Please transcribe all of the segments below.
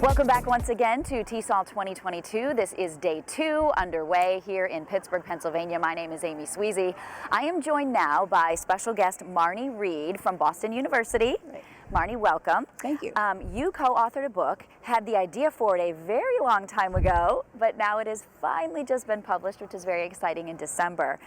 Welcome back once again to TESOL 2022. This is day 2 underway here in Pittsburgh, Pennsylvania. My name is Amy Sweezy. I am joined now by special guest Marnie Reed from Boston University. Right. Marnie, welcome. Thank you. You co-authored a book, had the idea for it a very long time ago, but now it has finally just been published, which is very exciting, in December.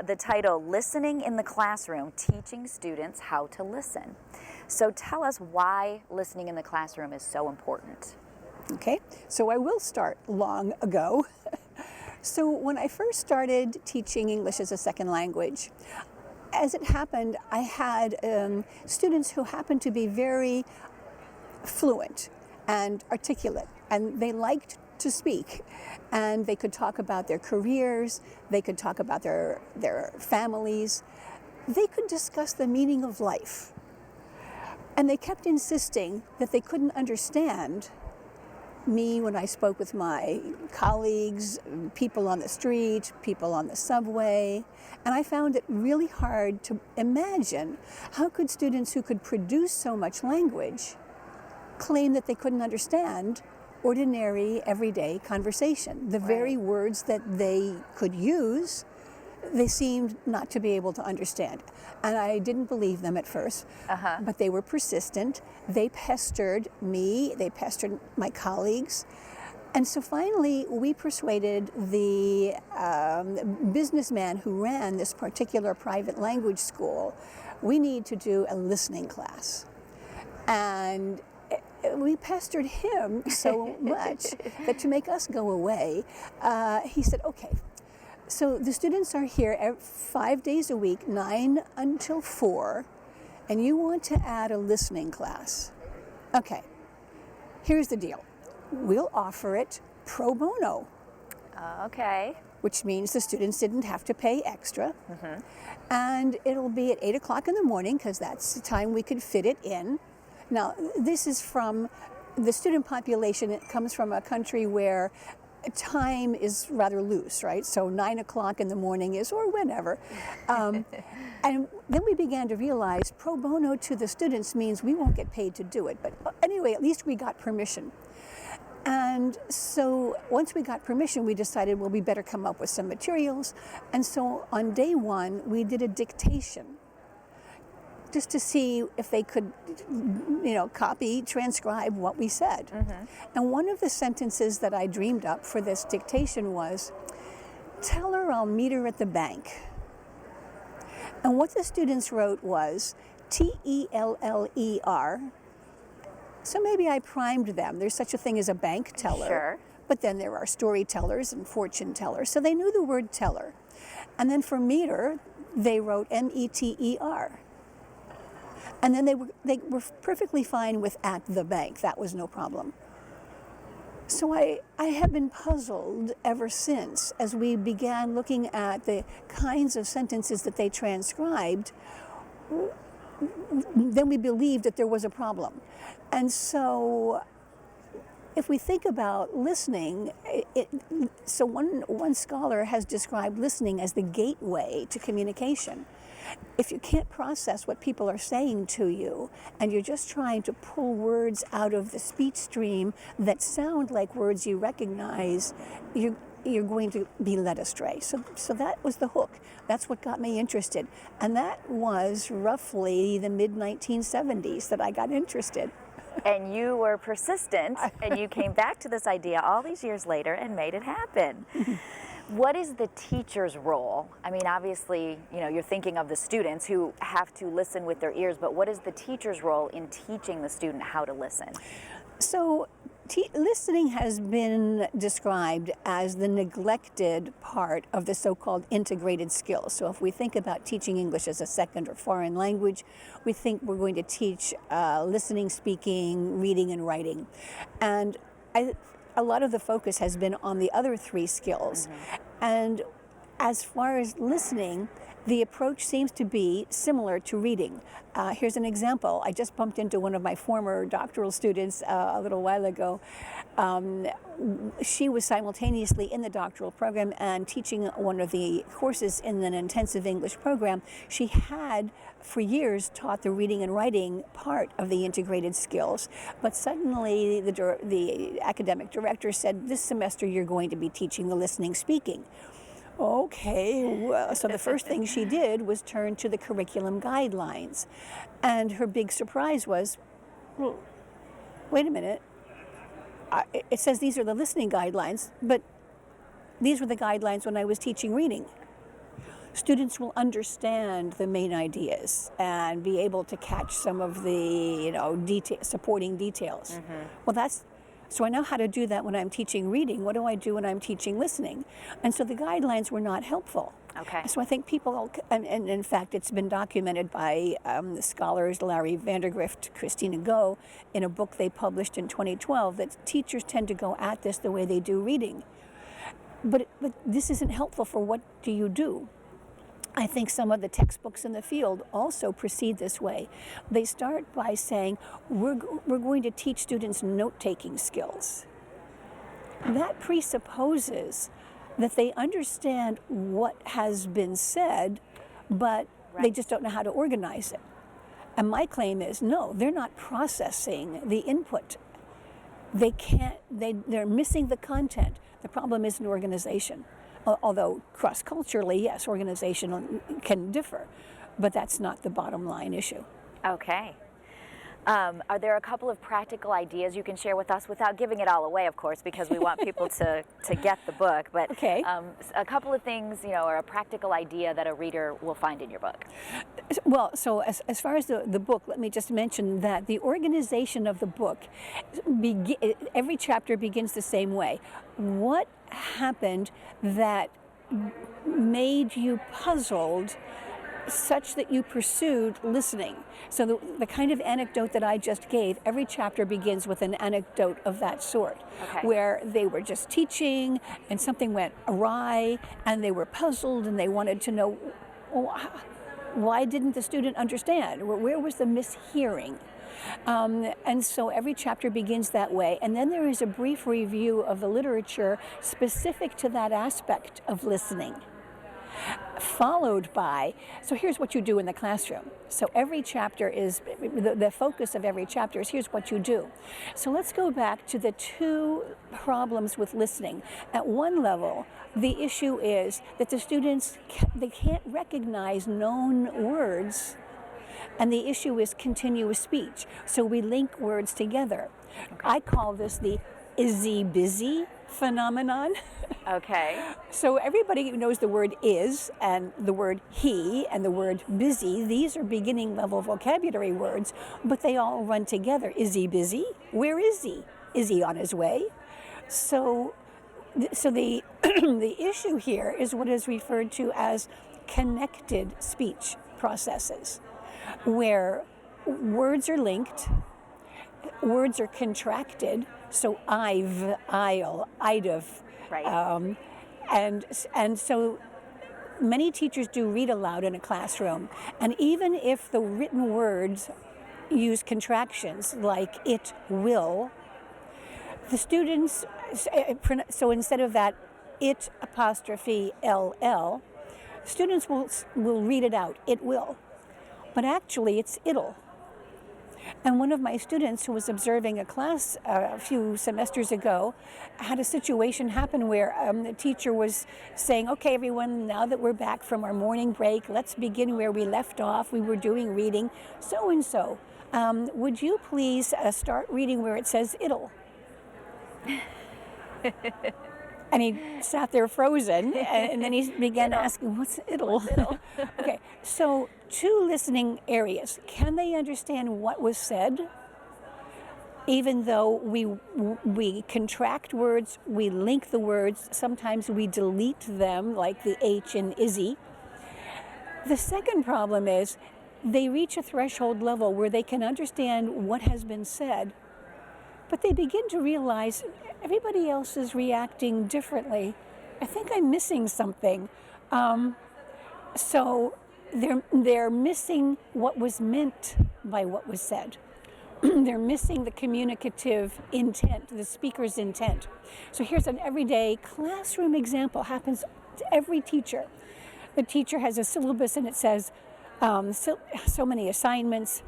The title, Listening in the Classroom, Teaching Students How to Listen. So tell us why listening in the classroom is so important. Okay, so I will start long ago. So when I first started teaching English as a second language, as it happened, I had students who happened to be very fluent and articulate, and they liked to speak, and they could talk about their careers, they could talk about their families, they could discuss the meaning of life. And they kept insisting that they couldn't understand me when I spoke with my colleagues, people on the street, people on the subway. And I found it really hard to imagine how could students who could produce so much language claim that they couldn't understand ordinary, everyday conversation. The very words that they could use, they seemed not to be able to understand. And I didn't believe them at first, but they were persistent. They pestered me, they pestered my colleagues. And so finally, we persuaded the businessman who ran this particular private language school, we need to do a listening class. And we pestered him so much that to make us go away, he said, okay, so the students are here 5 days a week, 9 until 4, and you want to add a listening class. Okay, here's the deal. We'll offer it pro bono. Okay. Which means the students didn't have to pay extra. And it'll be at 8 o'clock in the morning, because that's the time we could fit it in. Now, this is from the student population. It comes from a country where time is rather loose, right? So 9 o'clock in the morning is, or whenever. And then we began to realize pro bono to the students means we won't get paid to do it. But anyway, at least we got permission. And so once we got permission, we decided, well, we better come up with some materials. And so on day 1, we did a dictation, just to see if they could, copy, transcribe what we said. And one of the sentences that I dreamed up for this dictation was, tell her I'll meet her at the bank. And what the students wrote was, T-E-L-L-E-R. So maybe I primed them. There's such a thing as a bank teller. Sure. But then there are storytellers and fortune tellers. So they knew the word teller. And then for meter, they wrote M-E-T-E-R. And then they were perfectly fine with at the bank. That was no problem. So I have been puzzled ever since as we began looking at the kinds of sentences that they transcribed. Then we believed that there was a problem. And so if we think about listening, so one scholar has described listening as the gateway to communication. If you can't process what people are saying to you, and you're just trying to pull words out of the speech stream that sound like words you recognize, you're going to be led astray. So that was the hook. That's what got me interested. And that was roughly the mid-1970s that I got interested. And you were persistent, and you came back to this idea all these years later and made it happen. What is the teacher's role? I mean, obviously, you're thinking of the students who have to listen with their ears, but what is the teacher's role in teaching the student how to listen? So listening has been described as the neglected part of the so-called integrated skills. So if we think about teaching English as a second or foreign language, we think we're going to teach listening, speaking, reading, and writing. And a lot of the focus has been on the other 3 skills. And as far as listening, The approach seems to be similar to reading. Here's an example. I just bumped into one of my former doctoral students a little while ago. She was simultaneously in the doctoral program and teaching one of the courses in an intensive English program. She had, for years, taught the reading and writing part of the integrated skills, but suddenly the academic director said, this semester you're going to be teaching the listening speaking. Okay, well, so the first thing she did was turn to the curriculum guidelines. And her big surprise was, well, wait a minute, it says these are the listening guidelines, but these were the guidelines when I was teaching reading. Students will understand the main ideas and be able to catch some of the, supporting details. Well, so I know how to do that when I'm teaching reading. What do I do when I'm teaching listening? And so the guidelines were not helpful. Okay. So I think people, and in fact, it's been documented by the scholars Larry Vandergrift, Christina Go, in a book they published in 2012, that teachers tend to go at this the way they do reading. But this isn't helpful for what do you do? I think some of the textbooks in the field also proceed this way. They start by saying, we're going to teach students note-taking skills. That presupposes that they understand what has been said, but they just don't know how to organize it. And my claim is, no, they're not processing the input. They're missing the content. The problem is an organization. Although cross-culturally, yes, organization can differ, but that's not the bottom line issue. Okay. Are there a couple of practical ideas you can share with us without giving it all away, of course, because we want people to get the book, but okay. A couple of things, or a practical idea that a reader will find in your book? Well, so as far as the book, let me just mention that the organization of the book, every chapter begins the same way. What happened that made you puzzled such that you pursued listening? So the kind of anecdote that I just gave, every chapter begins with an anecdote of that sort, where they were just teaching and something went awry and they were puzzled and they wanted to know, why didn't the student understand? Where was the mishearing? And so every chapter begins that way, and then there is a brief review of the literature specific to that aspect of listening, followed by, so here's what you do in the classroom. So every chapter is, the focus of every chapter is, here's what you do. So let's go back to the two problems with listening. At one level, the issue is that the students, they can't recognize known words. And the issue is continuous speech. So we link words together. I call this the is-y busy phenomenon. Okay. So everybody knows the word is and the word he and the word busy. These are beginning level vocabulary words, but they all run together. Is he busy? Where is he? Is he on his way? So the the issue here is what is referred to as connected speech processes, where words are linked, words are contracted, so I'll, I'd have. Right. And so many teachers do read aloud in a classroom, and even if the written words use contractions like it will, the students, so instead of that it apostrophe LL, students will read it out, it will. But actually it's it'll. And one of my students who was observing a class a few semesters ago had a situation happen where the teacher was saying, okay, everyone, now that we're back from our morning break, let's begin where we left off. We were doing reading, so-and-so. Would you please start reading where it says it'll? And he sat there frozen, and then he began asking, what's it'll? Okay, so two listening areas. Can they understand what was said? Even though we contract words, we link the words, sometimes we delete them, like the H in Izzy. The second problem is they reach a threshold level where they can understand what has been said, but they begin to realize everybody else is reacting differently. I think I'm missing something. So they're missing what was meant by what was said. They're missing the communicative intent, the speaker's intent. So here's an everyday classroom example, happens to every teacher. The teacher has a syllabus and it says so many assignments,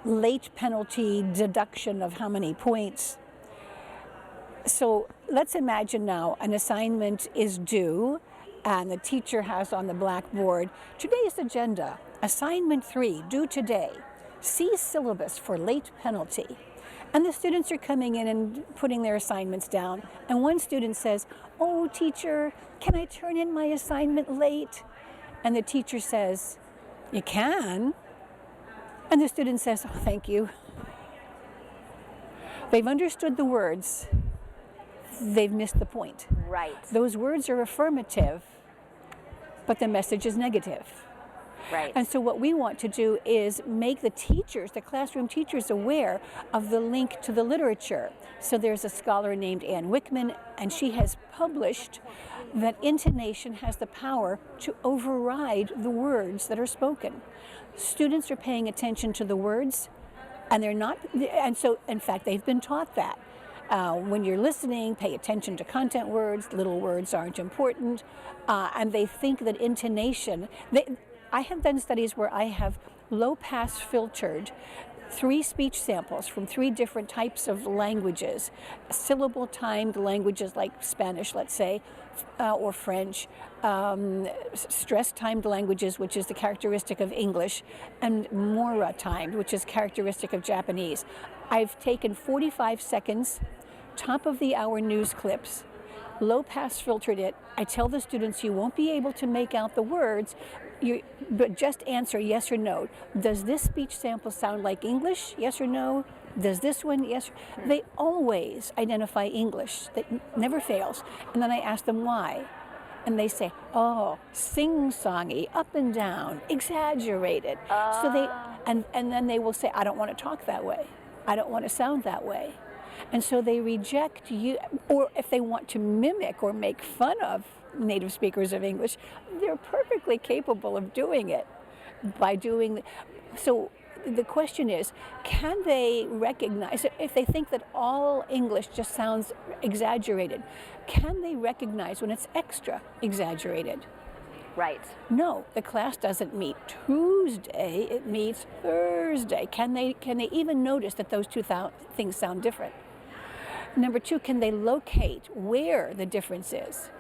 late penalty, deduction of how many points. So let's imagine now an assignment is due and the teacher has on the blackboard, today's agenda, assignment 3, due today. See syllabus for late penalty. And the students are coming in and putting their assignments down. And one student says, oh, teacher, can I turn in my assignment late? And the teacher says, you can. And the student says, oh, thank you. They've understood the words. They've missed the point. Right. Those words are affirmative, but the message is negative. Right. And so what we want to do is make the teachers, the classroom teachers, aware of the link to the literature. So there's a scholar named Anne Wickman, and she has published that intonation has the power to override the words that are spoken. Students are paying attention to the words, and they're not, and so in fact they've been taught that. When you're listening, pay attention to content words, little words aren't important, and they think that intonation, I have done studies where I have low-pass filtered 3 speech samples from 3 different types of languages, syllable-timed languages like Spanish, let's say, or French, stress-timed languages, which is the characteristic of English, and mora-timed, which is characteristic of Japanese. I've taken 45 seconds, top-of-the-hour news clips, low-pass filtered it. I tell the students you won't be able to make out the words, but just answer yes or no. Does this speech sample sound like English? Yes or no? Does this one? Yes. They always identify English. That never fails. And then I ask them why. And they say, oh, sing-songy, up and down, exaggerated. So they, and then they will say, I don't want to talk that way. I don't want to sound that way. And so they reject you, or if they want to mimic or make fun of native speakers of English, they're perfectly capable of doing it by doing. So the question is, can they recognize, if they think that all English just sounds exaggerated, can they recognize when it's extra exaggerated? Right. No, the class doesn't meet Tuesday, it meets Thursday. Can they even notice that those two things sound different? Number 2, can they locate where the difference is?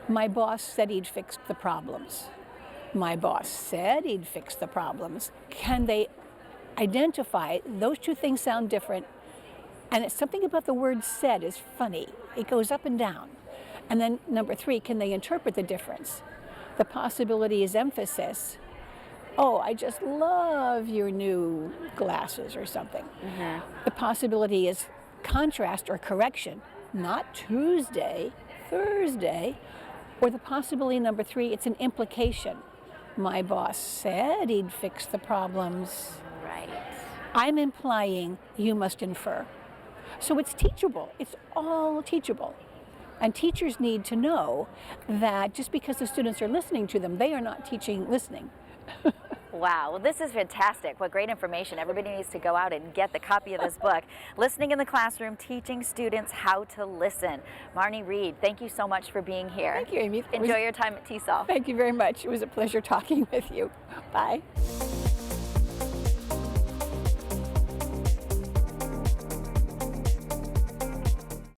My boss said he'd fixed the problems. My boss said he'd fix the problems. Can they identify those 2 things sound different? And it's something about the word said is funny. It goes up and down. And then number 3, can they interpret the difference? The possibility is emphasis. Oh, I just love your new glasses or something. Mm-hmm. The possibility is contrast or correction, not Tuesday, Thursday. Or the possibility number 3, it's an implication. My boss said he'd fix the problems. Right. I'm implying you must infer. So it's teachable. It's all teachable. And teachers need to know that just because the students are listening to them, they are not teaching listening. Wow, well, this is fantastic. What great information. Everybody needs to go out and get the copy of this book, Listening in the Classroom, Teaching Students How to Listen. Marnie Reed, thank you so much for being here. Thank you, Amy. Enjoy your time at TESOL. Thank you very much. It was a pleasure talking with you. Bye.